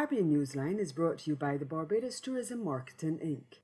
Caribbean Newsline is brought to you by the Barbados Tourism Marketing, Inc.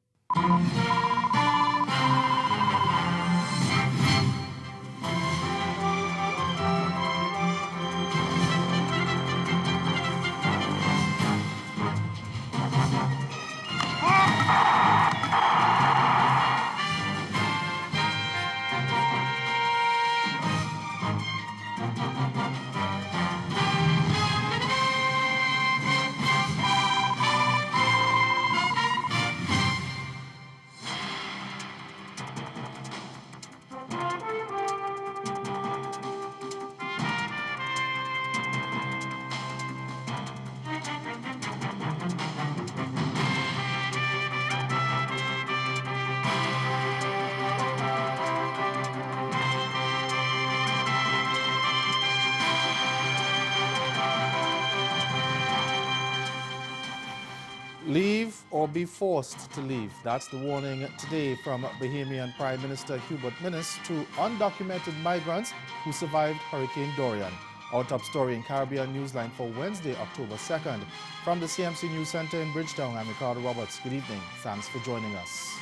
Leave or be forced to leave. That's the warning today from Bahamian Prime Minister Hubert Minnis to undocumented migrants who survived Hurricane Dorian. Our top story in Caribbean Newsline for Wednesday, October 2nd. From the CMC News Center in Bridgetown, I'm Ricardo Roberts. Good evening. Thanks for joining us.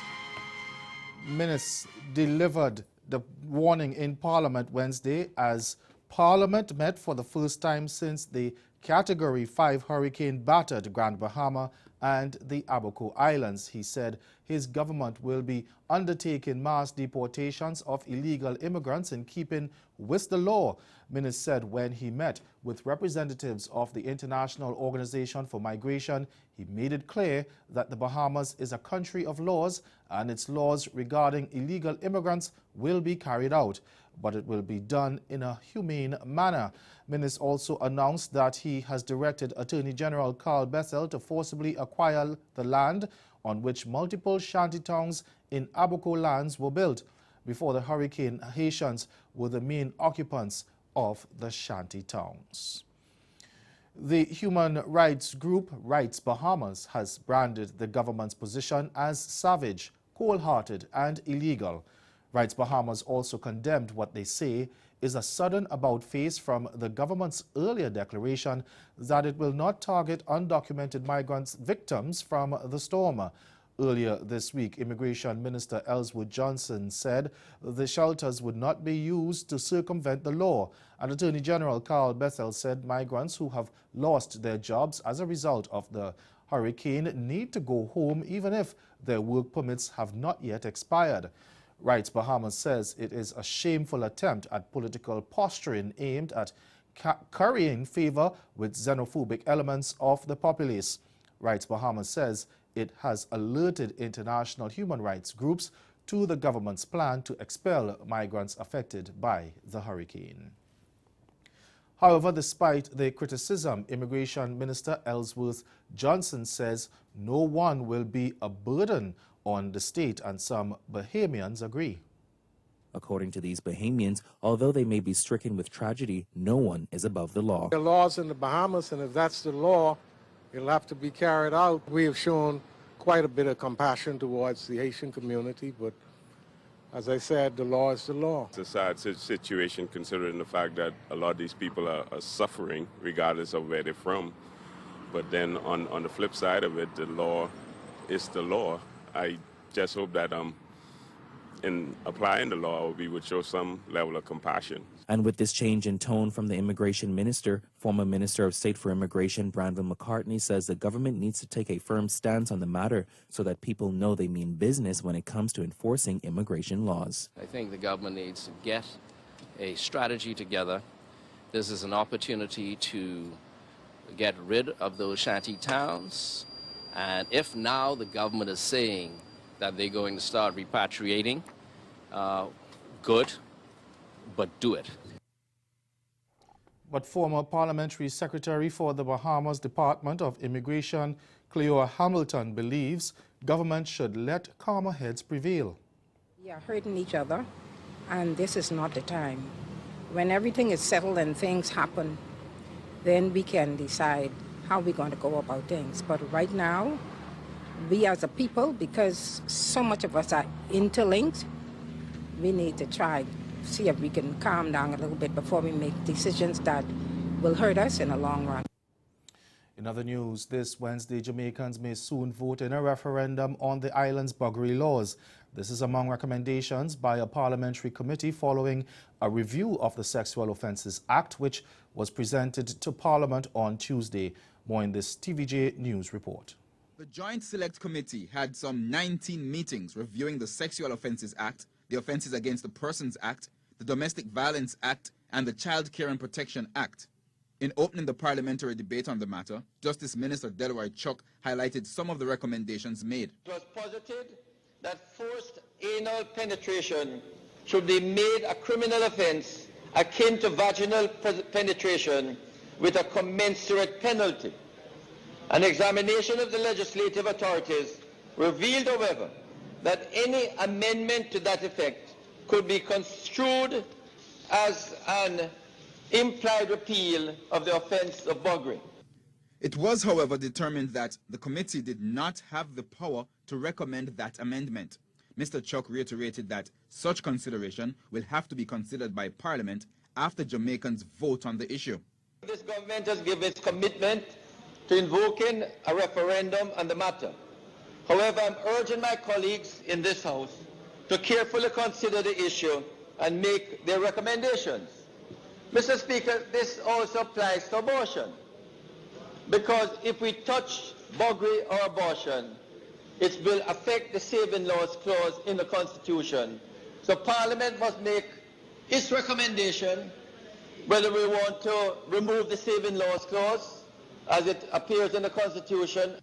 Minnis delivered the warning in Parliament Wednesday as Parliament met for the first time since the Category 5 hurricane battered Grand Bahama and the Abaco Islands. He said his government will be undertaking mass deportations of illegal immigrants in keeping with the law. Minnis said when he met with representatives of the International Organization for Migration, he made it clear that the Bahamas is a country of laws and its laws regarding illegal immigrants will be carried out, but it will be done in a humane manner. Minnis also announced that he has directed Attorney General Carl Bessel to forcibly acquire the land on which multiple shantytowns in Abaco lands were built. Before the hurricane, Haitians were the main occupants of the shantytowns. The human rights group Rights Bahamas has branded the government's position as savage, cold-hearted and illegal. Rights Bahamas also condemned what they say is a sudden about-face from the government's earlier declaration that it will not target undocumented migrants victims from the storm. Earlier this week, Immigration Minister Ellswood Johnson said the shelters would not be used to circumvent the law, and Attorney General Carl Bessel said migrants who have lost their jobs as a result of the hurricane need to go home even if their work permits have not yet expired. Rights Bahamas says it is a shameful attempt at political posturing aimed at currying favor with xenophobic elements of the populace. Rights Bahamas says it has alerted international human rights groups to the government's plan to expel migrants affected by the hurricane. However, despite the criticism, Immigration Minister Ellsworth Johnson says no one will be a burden on the state, and some Bahamians agree. According to these Bahamians, although they may be stricken with tragedy, no one is above the law. There are laws in the Bahamas, and if that's the law, it'll have to be carried out. We have shown quite a bit of compassion towards the Haitian community, but as I said, the law is the law. It's a sad situation considering the fact that a lot of these people are suffering regardless of where they're from. But then on the flip side of it, the law is the law. I just hope that in applying the law, we would show some level of compassion. And with this change in tone from the immigration minister, former Minister of State for Immigration Brandon McCartney says the government needs to take a firm stance on the matter so that people know they mean business when it comes to enforcing immigration laws. I think the government needs to get a strategy together. This is an opportunity to get rid of those shanty towns. And if now the government is saying that they're going to start repatriating, good, but do it. But former Parliamentary Secretary for the Bahamas Department of Immigration, Cleo Hamilton, believes government should let calmer heads prevail. We are hurting each other, and this is not the time. When everything is settled and things happen, then we can decide how we're going to go about things. But right now, we as a people, because so much of us are interlinked, we need to try see if we can calm down a little bit before we make decisions that will hurt us in the long run. In other news, this Wednesday, Jamaicans may soon vote in a referendum on the island's buggery laws. This is among recommendations by a parliamentary committee following a review of the Sexual Offences Act, which was presented to Parliament on Tuesday. More in this TVJ News report. The Joint Select Committee had some 19 meetings reviewing the Sexual Offences Act, the Offences Against the Persons Act, the Domestic Violence Act, and the Child Care and Protection Act. In opening the parliamentary debate on the matter, Justice Minister Delroy Chuck highlighted some of the recommendations made. It was posited that forced anal penetration should be made a criminal offence akin to vaginal penetration with a commensurate penalty. An examination of the legislative authorities revealed, however, that any amendment to that effect could be construed as an implied repeal of the offence of buggery. It was, however, determined that the committee did not have the power to recommend that amendment. Mr. Chuck reiterated that such consideration will have to be considered by Parliament after Jamaicans vote on the issue. This government has given its commitment to invoking a referendum on the matter. However, I'm urging my colleagues in this House to carefully consider the issue and make their recommendations. Mr. Speaker, this also applies to abortion, because if we touch buggery or abortion, it will affect the saving laws clause in the Constitution. So Parliament must make its recommendation whether we want to remove the saving laws clause as it appears in the Constitution.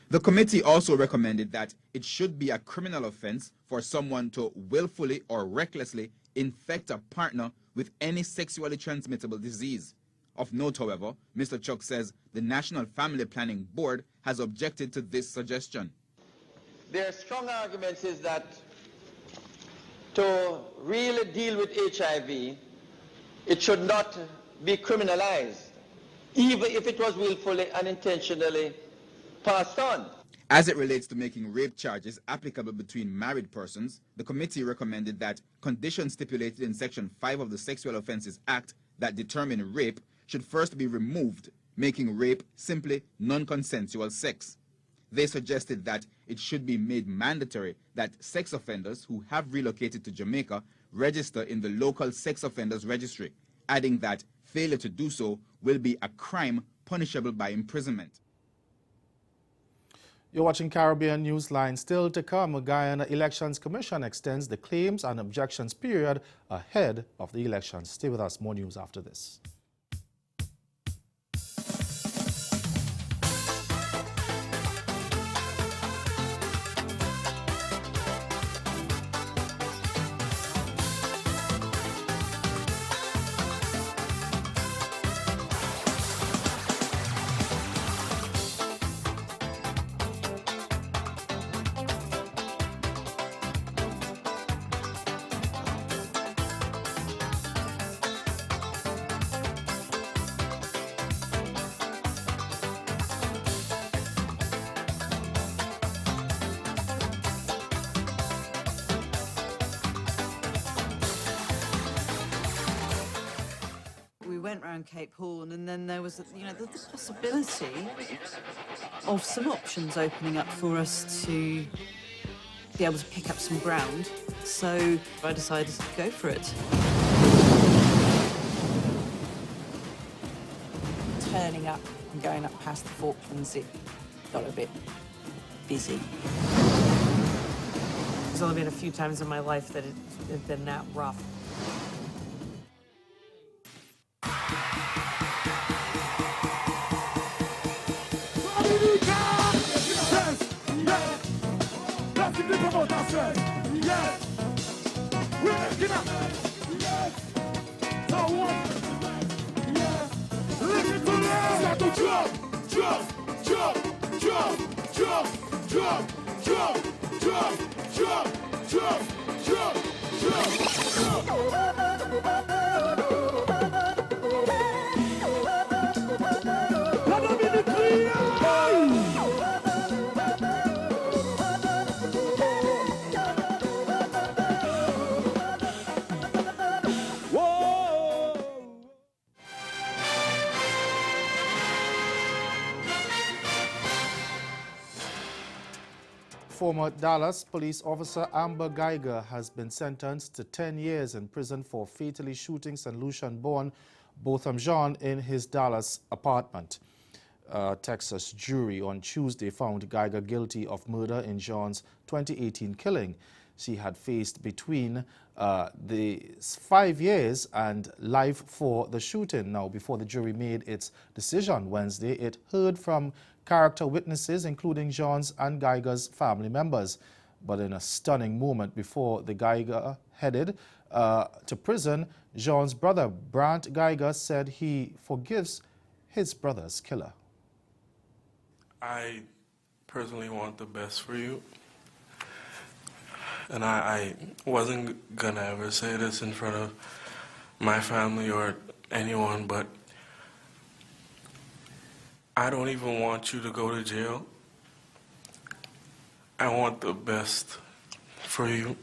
The committee also recommended that it should be a criminal offense for someone to willfully or recklessly infect a partner with any sexually transmittable disease. Of note, however, Mr. Chuck says the National Family Planning Board has objected to this suggestion. There are strong arguments is that to really deal with HIV, it should not be criminalized, even if it was willfully and intentionally passed on. As it relates to making rape charges applicable between married persons, the committee recommended that conditions stipulated in Section 5 of the Sexual Offences Act that determine rape should first be removed, making rape simply non-consensual sex. They suggested that it should be made mandatory that sex offenders who have relocated to Jamaica register in the local sex offenders registry, adding that failure to do so will be a crime punishable by imprisonment. You're watching Caribbean Newsline. Still to come, Guyana Elections Commission extends the claims and objections period ahead of the elections. Stay with us. More news after this. We went round Cape Horn, and then there was, the possibility of some options opening up for us to be able to pick up some ground. So I decided to go for it. Turning up and going up past the Falklands, it got a bit busy. There's only been a few times in my life that it's been that rough. Former Dallas police officer Amber Geiger has been sentenced to 10 years in prison for fatally shooting St. Lucian-born Botham Jean in his Dallas apartment. A Texas jury on Tuesday found Geiger guilty of murder in Jean's 2018 killing. She had faced between the 5 years and life for the shooting. Now, before the jury made its decision Wednesday, it heard from character witnesses, including Jean's and Geiger's family members. But in a stunning moment before the Geiger headed to prison, Jean's brother, Brant Geiger, said he forgives his brother's killer. I personally want the best for you. And I wasn't gonna ever say this in front of my family or anyone, but I don't even want you to go to jail. I want the best for you.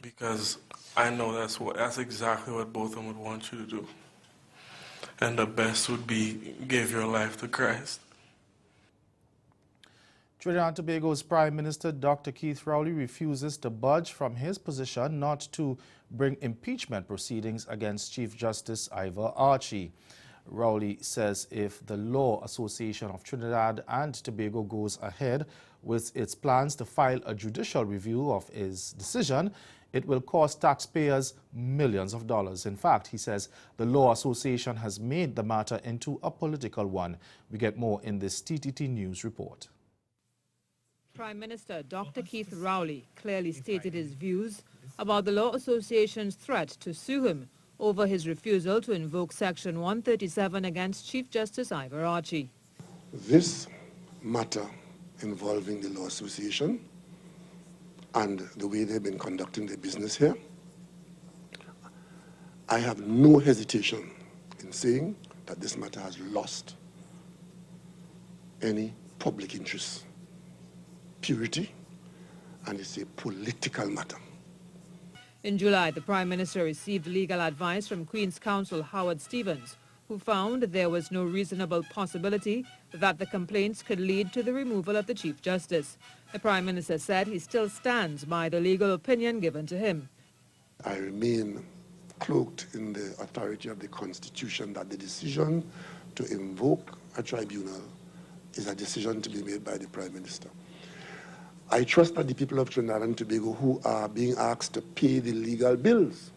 Because I know that's exactly what both of them would want you to do. And the best would be give your life to Christ. Trinidad and Tobago's Prime Minister Dr. Keith Rowley refuses to budge from his position not to bring impeachment proceedings against Chief Justice Ivor Archie. Rowley says if the Law Association of Trinidad and Tobago goes ahead with its plans to file a judicial review of his decision, it will cost taxpayers millions of dollars. In fact, he says the Law Association has made the matter into a political one. We get more in this TTT News report. Prime Minister Dr. Keith Rowley clearly stated his views about the Law Association's threat to sue him over his refusal to invoke Section 137 against Chief Justice Ivor Archie. This matter involving the Law Association and the way they've been conducting their business here, I have no hesitation in saying that this matter has lost any public interest, purity, and it's a political matter. In July, the Prime Minister received legal advice from Queen's Counsel Howard Stevens, who found there was no reasonable possibility that the complaints could lead to the removal of the Chief Justice. The Prime Minister said he still stands by the legal opinion given to him. I remain cloaked in the authority of the Constitution that the decision to invoke a tribunal is a decision to be made by the Prime Minister. I trust that the people of Trinidad and Tobago who are being asked to pay the legal bills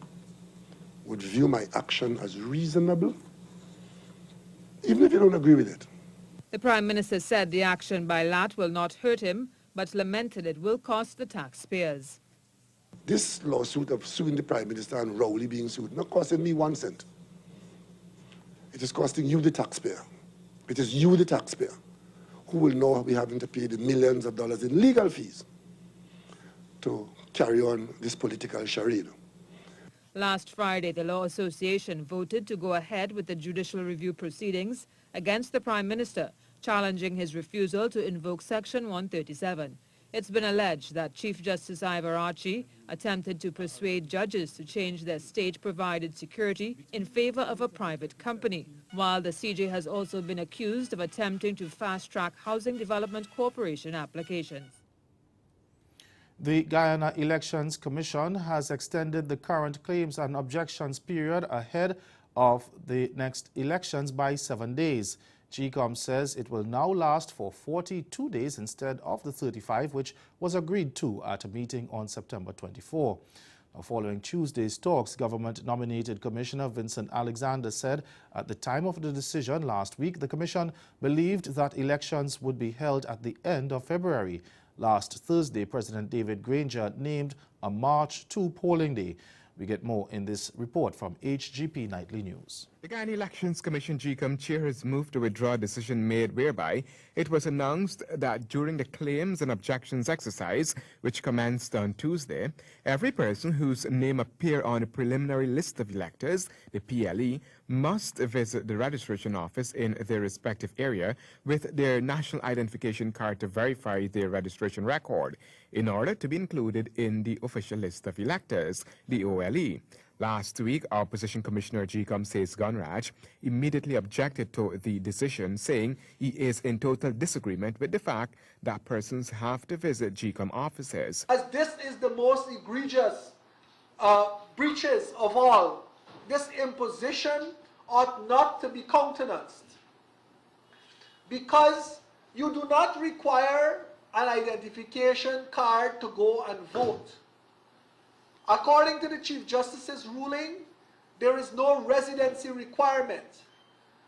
would view my action as reasonable, even if you don't agree with it. The Prime Minister said the action by LAT will not hurt him, but lamented it will cost the taxpayers. This lawsuit of suing the Prime Minister and Rowley being sued not costing me 1 cent. It is costing you, the taxpayer. It is you, the taxpayer, who will now be having to pay the millions of dollars in legal fees to carry on this political charade. Last Friday, the Law Association voted to go ahead with the judicial review proceedings against the Prime Minister, challenging his refusal to invoke Section 137. It's been alleged that Chief Justice Ivor Archie attempted to persuade judges to change their state-provided security in favor of a private company, while the CJ has also been accused of attempting to fast-track Housing Development Corporation applications. The Guyana Elections Commission has extended the current claims and objections period ahead of the next elections by 7 days. GCOM says it will now last for 42 days instead of the 35, which was agreed to at a meeting on September 24. Now, following Tuesday's talks, government-nominated Commissioner Vincent Alexander said at the time of the decision last week, the Commission believed that elections would be held at the end of February. Last Thursday, President David Granger named a March 2 polling day. We get more in this report from HGP Nightly News. The Guyana Elections Commission GCOM chair has moved to withdraw a decision made whereby it was announced that during the claims and objections exercise, which commenced on Tuesday, every person whose name appear on a preliminary list of electors, the PLE, must visit the registration office in their respective area with their national identification card to verify their registration record in order to be included in the official list of electors, the OLE. Last week, Opposition Commissioner GCOM Says Gunraj immediately objected to the decision, saying he is in total disagreement with the fact that persons have to visit GCOM offices. As this is the most egregious breaches of all, this imposition ought not to be countenanced, because you do not require an identification card to go and vote. According to the Chief Justice's ruling, there is no residency requirement.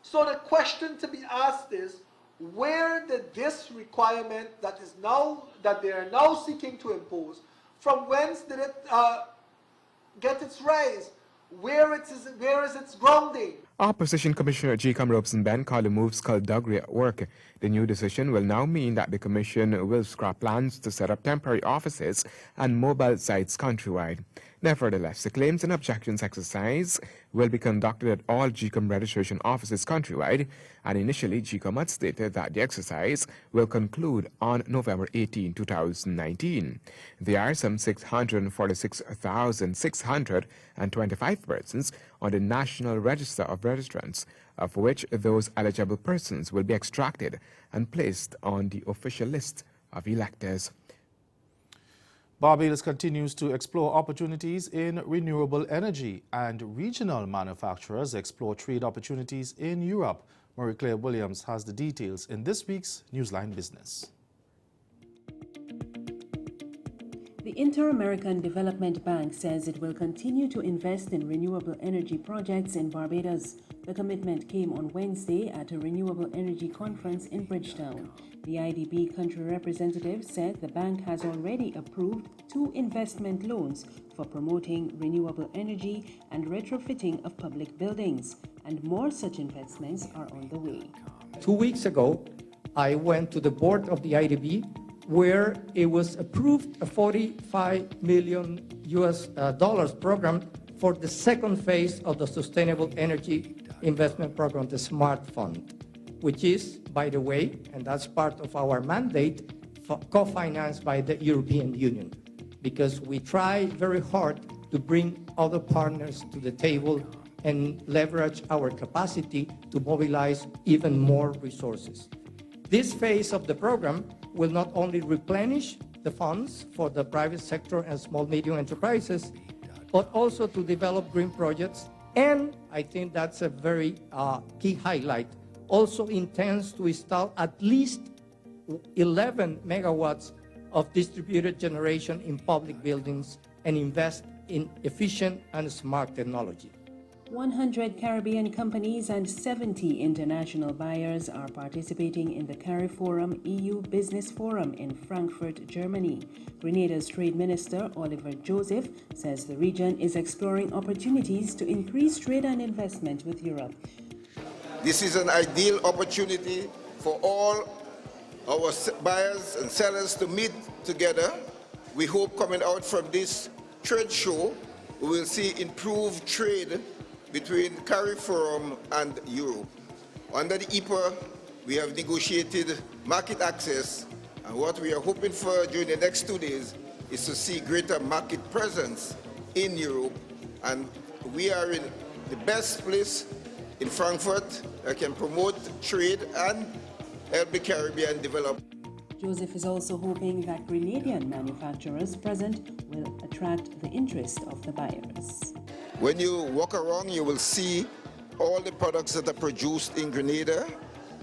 So the question to be asked is, where did this requirement that they are now seeking to impose, from whence did it get its rise? Where is its grounding? Opposition Commissioner GCOM Robeson Ben called the move skullduggery at work. The new decision will now mean that the Commission will scrap plans to set up temporary offices and mobile sites countrywide. Nevertheless, the claims and objections exercise will be conducted at all GCOM registration offices countrywide, and initially GCOM had stated that the exercise will conclude on November 18, 2019. There are some 646,625 persons on the National Register of Registrants, of which those eligible persons will be extracted and placed on the official list of electors. Barbados continues to explore opportunities in renewable energy, and regional manufacturers explore trade opportunities in Europe. Marie-Claire Williams has the details in this week's Newsline Business. The Inter-American Development Bank says it will continue to invest in renewable energy projects in Barbados. The commitment came on Wednesday at a renewable energy conference in Bridgetown. The IDB country representative said the bank has already approved 2 investment loans for promoting renewable energy and retrofitting of public buildings, and more such investments are on the way. 2 weeks ago, I went to the board of the IDB, where it was approved a $45 million program for the second phase of the Sustainable Energy Investment Program, the SMART Fund, which is, by the way, and that's part of our mandate, co-financed by the European Union, because we try very hard to bring other partners to the table and leverage our capacity to mobilize even more resources. This phase of the program will not only replenish the funds for the private sector and small medium enterprises, but also to develop green projects, and I think that's a very key highlight, also intends to install at least 11 megawatts of distributed generation in public buildings and invest in efficient and smart technology. 100 Caribbean companies and 70 international buyers are participating in the CARIForum EU Business Forum in Frankfurt, Germany. Grenada's Trade Minister Oliver Joseph says the region is exploring opportunities to increase trade and investment with Europe. This is an ideal opportunity for all our buyers and sellers to meet together. We hope coming out from this trade show, we will see improved trade between CARIForum and Europe. Under the EPA, we have negotiated market access, and what we are hoping for during the next 2 days is to see greater market presence in Europe, and we are in the best place in Frankfurt that can promote trade and help the Caribbean develop. Joseph is also hoping that Grenadian manufacturers present will attract the interest of the buyers. When you walk around, you will see all the products that are produced in Grenada,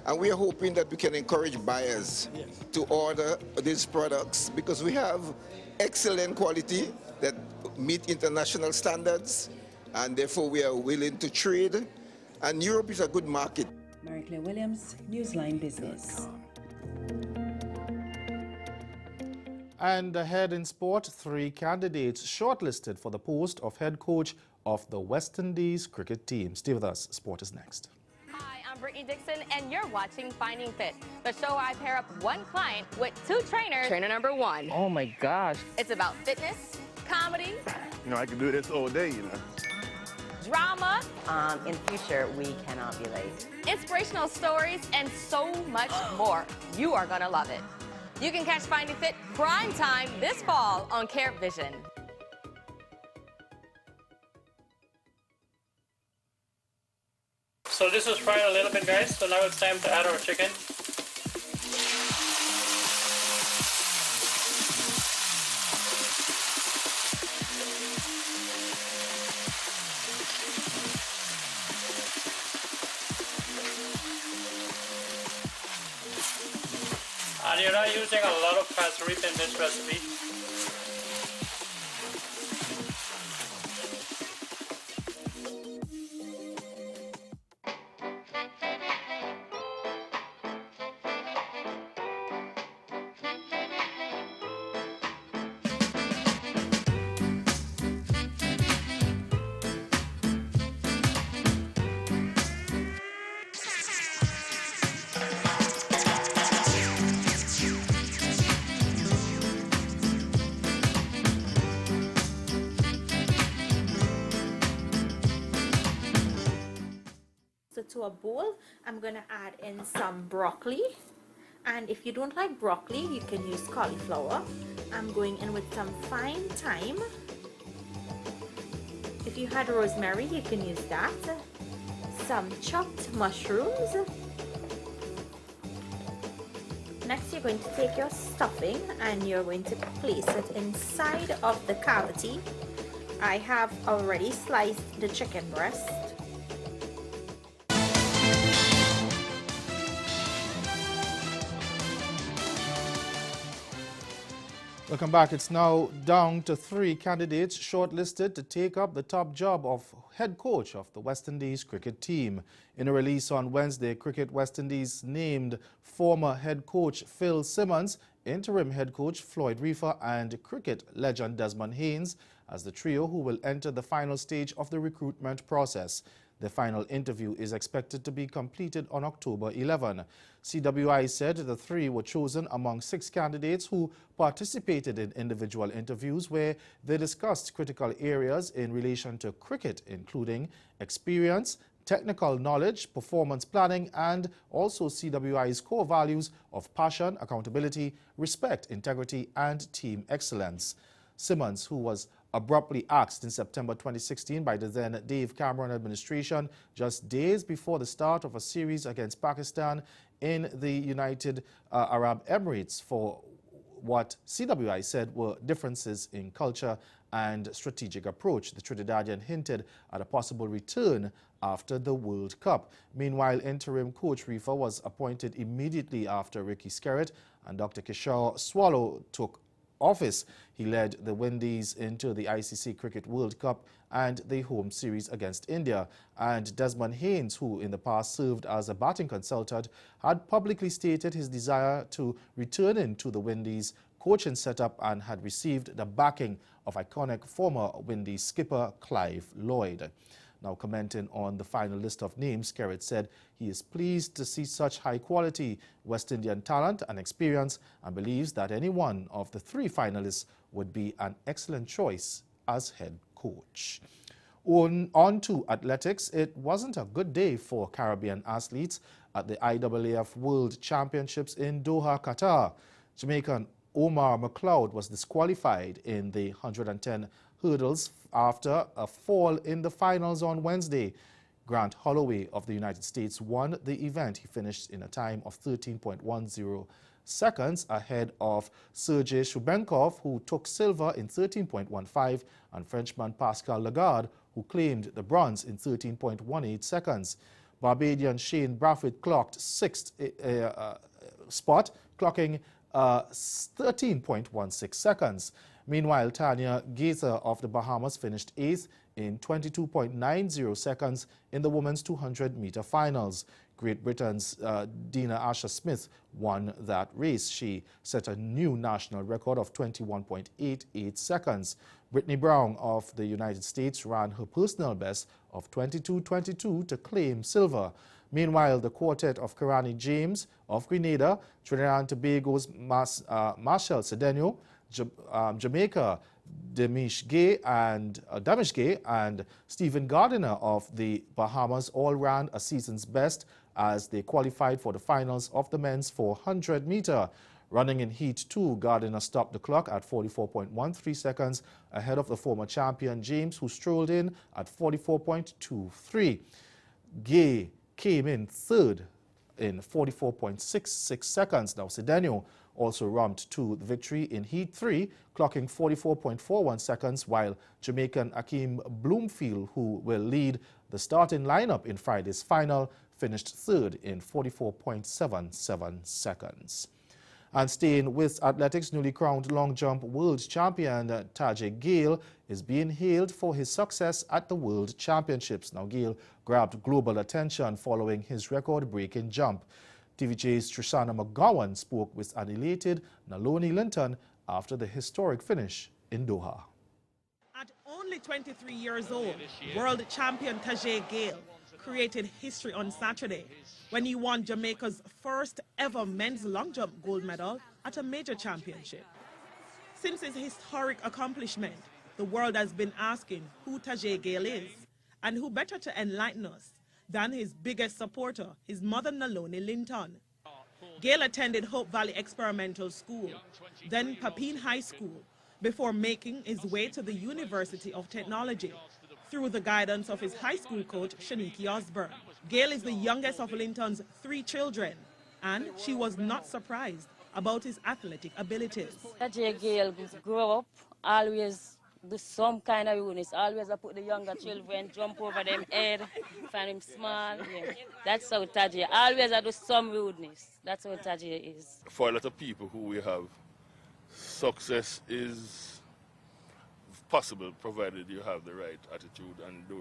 and we are hoping that we can encourage buyers to order these products, because we have excellent quality that meet international standards, and therefore we are willing to trade, and Europe is a good market. Marie-Claire Williams, Newsline Business. And ahead in sport, 3 candidates shortlisted for the post of head coach of the West Indies cricket team. Stay with us. Sport is next. Hi, I'm Brittany Dixon, and you're watching Finding Fit, the show I pair up one client with 2 trainers. Trainer number 1. Oh my gosh. It's about fitness, comedy. You know, I can do this all day, you know. Drama. In future, we cannot be late. Inspirational stories, and so much more. You are going to love it. You can catch Finding Fit prime time this fall on CaribVision. So this was fried a little bit, guys. So now it's time to add our chicken. And you're not using a lot of passerip in this recipe. So to a bowl, I'm gonna add in some broccoli, and if you don't like broccoli, you can use cauliflower. I'm going in with some fine thyme. If you had rosemary, you can use that. Some chopped mushrooms. Next, you're going to take your stuffing and you're going to place it inside of the cavity. I have already sliced the chicken breast. Welcome back. It's now down to 3 candidates shortlisted to take up the top job of head coach of the West Indies cricket team. In a release on Wednesday, Cricket West Indies named former head coach Phil Simmons, interim head coach Floyd Reefer, and cricket legend Desmond Haynes as the trio who will enter the final stage of the recruitment process. The final interview is expected to be completed on October 11. CWI said the 3 were chosen among 6 candidates who participated in individual interviews where they discussed critical areas in relation to cricket, including experience, technical knowledge, performance planning, and also CWI's core values of passion, accountability, respect, integrity, and team excellence. Simmons, who was abruptly axed in September 2016 by the then Dave Cameron administration just days before the start of a series against Pakistan in the United Arab Emirates for what CWI said were differences in culture and strategic approach. The Trinidadian hinted at a possible return after the World Cup. Meanwhile, interim coach Reefer was appointed immediately after Ricky Skerritt and Dr. Kishore Swallow took office. He led the Windies into the ICC Cricket World Cup and the home series against India. And Desmond Haynes, who in the past served as a batting consultant, had publicly stated his desire to return into the Windies coaching setup and had received the backing of iconic former Windies skipper Clive Lloyd. Now commenting on the final list of names, Skerritt said he is pleased to see such high-quality West Indian talent and experience and believes that any one of the 3 finalists would be an excellent choice as head coach. On to athletics, it wasn't a good day for Caribbean athletes at the IAAF World Championships in Doha, Qatar. Jamaican Omar McLeod was disqualified in the 110 hurdles after a fall in the finals on Wednesday. Grant Holloway of the United States won the event. He finished in a time of 13.10 seconds ahead of Sergei Shubenkov, who took silver in 13.15, and Frenchman Pascal Lagarde, who claimed the bronze in 13.18 seconds. Barbadian Shane Braffett clocked 6th spot, clocking 13.16 seconds. Meanwhile, Tanya Gaither of the Bahamas finished 8th in 22.90 seconds in the women's 200-meter finals. Great Britain's Dina Asher-Smith won that race. She set a new national record of 21.88 seconds. Brittany Brown of the United States ran her personal best of 22.22 to claim silver. Meanwhile, the quartet of Karani James of Grenada, Trinidad and Tobago's Marshall Cedeno, Jamaica, Damish Gay and Stephen Gardiner of the Bahamas all ran a season's best as they qualified for the finals of the men's 400-meter. Running in Heat 2, Gardiner stopped the clock at 44.13 seconds ahead of the former champion James, who strolled in at 44.23. Gay came in third in 44.66 seconds. Now, Cedeno also romped to the victory in Heat 3, clocking 44.41 seconds, while Jamaican Akeem Bloomfield, who will lead the starting lineup in Friday's final, finished third in 44.77 seconds. And staying with athletics, newly crowned long jump world champion Tajay Gale is being hailed for his success at the World Championships. Now, Gale grabbed global attention following his record-breaking jump. TVJ's Trishana McGowan spoke with an elated Naloni Linton after the historic finish in Doha. At only 23 years old, world champion Tajay Gale created history on Saturday when he won Jamaica's first ever men's long jump gold medal at a major championship. Since his historic accomplishment, the world has been asking who Tajay Gale is, and who better to enlighten us than his biggest supporter, his mother Naloni Linton. Gale attended Hope Valley Experimental School, then Papine High School, before making his way to the University of Technology through the guidance of his high school coach, Shaniki Osborne. Gale is the youngest of Linton's 3 children, and she was not surprised about his athletic abilities. Tajay Gale grew up, always do some kind of units, always I put the younger children, jump over them head, find him small. Yeah. That's how Tajay, always I do some rudeness. That's how Tajay is. For a lot of people who we have, success is possible provided you have the right attitude and the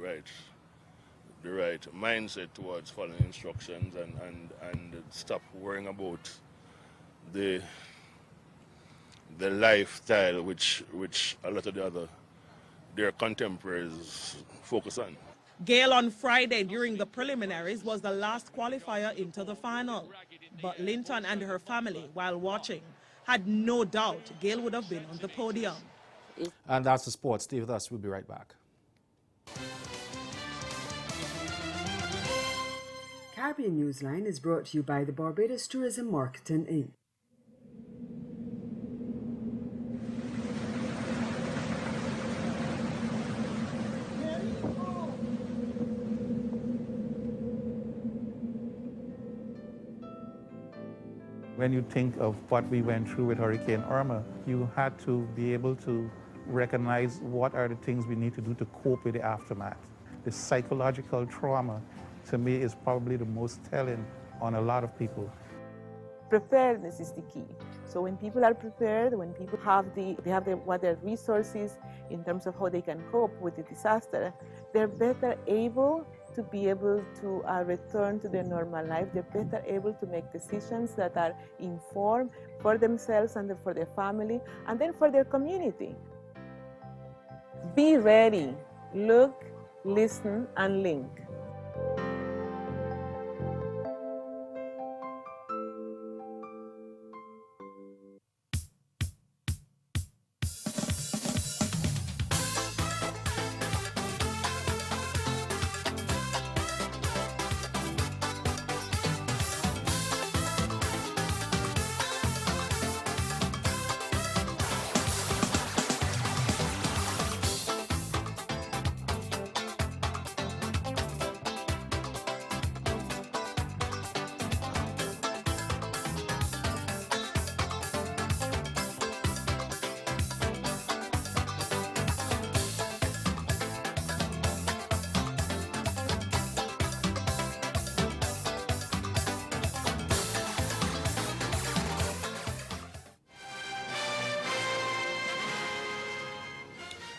right mindset towards following instructions and stop worrying about the lifestyle which a lot of their contemporaries focus on. Gale on Friday during the preliminaries was the last qualifier into the final. But Linton and her family, while watching, had no doubt Gale would have been on the podium. And that's the sports. Stay with us. We'll be right back. Caribbean Newsline is brought to you by the Barbados Tourism Marketing Inc. When you think of what we went through with Hurricane Irma, you had to be able to recognize what are the things we need to do to cope with the aftermath. The psychological trauma, to me, is probably the most telling on a lot of people. Preparedness is the key. So when people are prepared, when people have what their resources in terms of how they can cope with the disaster, they're better able to be able to return to their normal life. They're better able to make decisions that are informed for themselves and for their family, and then for their community. Be ready. Look, listen, and link.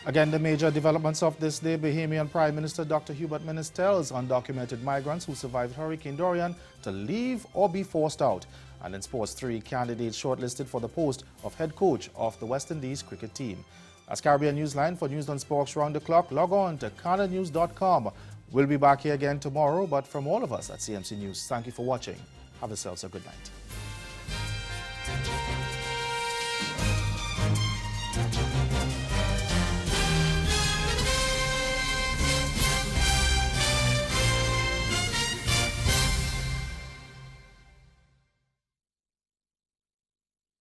Again, the major developments of this day, Bahamian Prime Minister Dr. Hubert Minnis tells undocumented migrants who survived Hurricane Dorian to leave or be forced out. And in sports, 3 candidates shortlisted for the post of head coach of the West Indies cricket team. As Caribbean Newsline for news on sports round the clock, log on to CanadaNews.com. We'll be back here again tomorrow, but from all of us at CMC News, thank you for watching. Have yourselves a good night.